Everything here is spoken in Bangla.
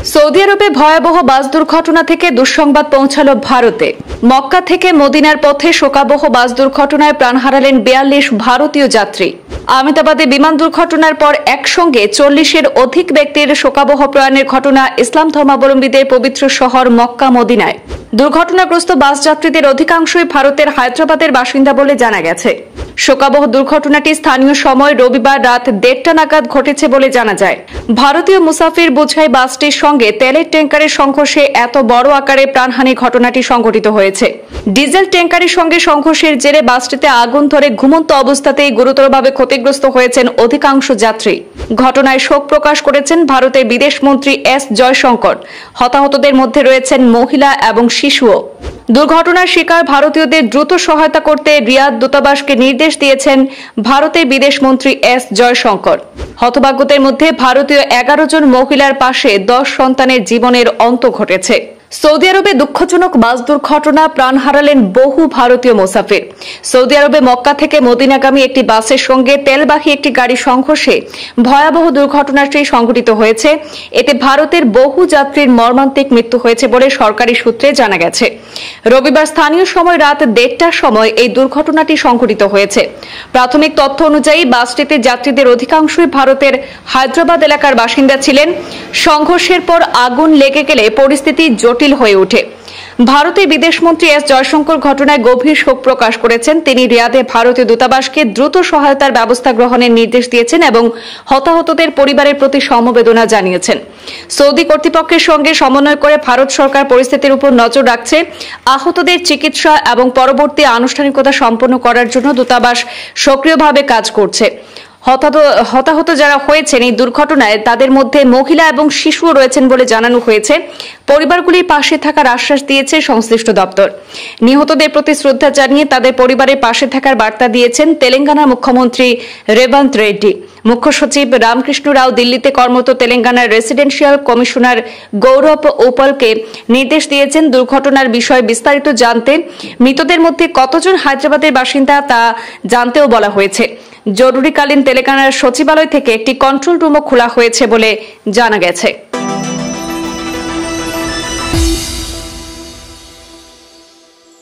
সৌদি আরবে ভয়াবহ বাস দুর্ঘটনা থেকে দুঃসংবাদ পৌঁছালো ভারতে। মক্কা থেকে মদিনার পথে শোকাবহ বাস দুর্ঘটনায় প্রাণ হারালেন ৪২ ভারতীয় যাত্রী। আহমেদাবাদে বিমান দুর্ঘটনার পর একসঙ্গে ৪০-এর অধিক ব্যক্তির শোকাবহ প্রয়াণের ঘটনা ইসলাম ধর্মাবলম্বীদের পবিত্র শহর মক্কা মদিনায়। দুর্ঘটনাগ্রস্ত বাস যাত্রীদের অধিকাংশই ভারতের হায়দ্রাবাদের বাসিন্দা বলে জানা গেছে। শোকাবহ দুর্ঘটনাটি স্থানীয় সময় রবিবার রাত ১:৩০ নাগাদ ঘটেছে বলে জানা যায়। ভারতীয় মুসাফির বোঝাই বাসটির সঙ্গে তেলের ট্যাঙ্কারের সংঘর্ষে এত বড় আকারে প্রাণহানি ঘটনাটি সংঘটিত হয়েছে। ডিজেল ট্যাঙ্কারের সঙ্গে সংঘর্ষের জেরে বাসটিতে আগুন ধরে ঘুমন্ত অবস্থাতেই গুরুতরভাবে ক্ষতিগ্রস্ত হয়েছেন অধিকাংশ যাত্রী। ঘটনায় শোক প্রকাশ করেছেন ভারতের বিদেশমন্ত্রী এস জয়শঙ্কর। হতাহতদের মধ্যে রয়েছেন মহিলা এবং শিশুও। দুর্ঘটনার শিকার ভারতীয়দের দ্রুত সহায়তা করতে রিয়াদ দূতাবাসকে নির্দেশ দিয়েছেন ভারতের বিদেশমন্ত্রী এস জয়শঙ্কর। হতভাগ্যদের মধ্যে ভারতীয় ১১ জন মহিলার পাশে ১০ সন্তানের জীবনের অন্ত ঘটেছে। সৌদি আরবে দুঃখজনক বাস দুর্ঘটনা, প্রাণ হারালেন বহু ভারতীয় মুসাফির। সৌদি আরবে মক্কা থেকে মদিনাগামী একটি বাসের সঙ্গে তেলবাহী একটি গাড়ির সংঘর্ষে ভয়াবহ দুর্ঘটনাটি সংঘটিত হয়েছে। এতে ভারতের বহু যাত্রীর মর্মান্তিক মৃত্যু হয়েছে বলে সরকারি সূত্রে জানা গেছে। রবিবার স্থানীয় সময় রাত ১:৩০টার সময় এই দুর্ঘটনাটি সংঘটিত হয়েছে। প্রাথমিক তথ্য অনুযায়ী বাসটিতে যাত্রীদের অধিকাংশই ভারতের হায়দ্রাবাদ এলাকার বাসিন্দা ছিলেন। সংঘর্ষের পর আগুন লেগে গেলে পরিস্থিতি জটিল হয়ে ওঠে। ভারতের বিদেশমন্ত্রী এস জয়শঙ্কর ঘটনায় গভীর শোক প্রকাশ করেছেন। তিনি রিয়াদে ভারতীয় দূতাবাসকে দ্রুত সহায়তার ব্যবস্থা গ্রহণের নির্দেশ দিয়েছেন এবং হতাহতদের পরিবারের প্রতি সমবেদনা জানিয়েছেন। সৌদি কর্তৃপক্ষের সঙ্গে সমন্বয় করে ভারত সরকার পরিস্থিতির উপর নজর রাখছে। আহতদের চিকিৎসা এবং পরবর্তী আনুষ্ঠানিকতা সম্পন্ন করার জন্য দূতাবাস সক্রিয়ভাবে কাজ করছে। হতাহত যারা হয়েছেন এই দুর্ঘটনায় তাদের মধ্যে মহিলা এবং শিশুও রয়েছেন বলে জানানো হয়েছে। পরিবারগুলির পাশে থাকার আশ্বাস দিয়েছে সংশ্লিষ্ট দপ্তর। নিহতদের প্রতি শ্রদ্ধা জানিয়ে তাদের পরিবারের পাশে থাকার বার্তা দিয়েছেন তেলেঙ্গানার মুখ্যমন্ত্রী রেবন্ত রেড্ডি। মুখ্য সচিব রামকৃষ্ণ রাও দিল্লিতে কর্মরত তেলেঙ্গানার রেসিডেন্সিয়াল কমিশনার গৌরব ওপালকে নির্দেশ দিয়েছেন দুর্ঘটনার বিষয়ে বিস্তারিত জানতে। মৃতদের মধ্যে কতজন হায়দ্রাবাদের বাসিন্দা তা জানতেও বলা হয়েছে। জরুরিকালীন তেলেঙ্গানার সচিবালয় থেকে একটি কন্ট্রোল রুমও খোলা হয়েছে বলে জানা গেছে।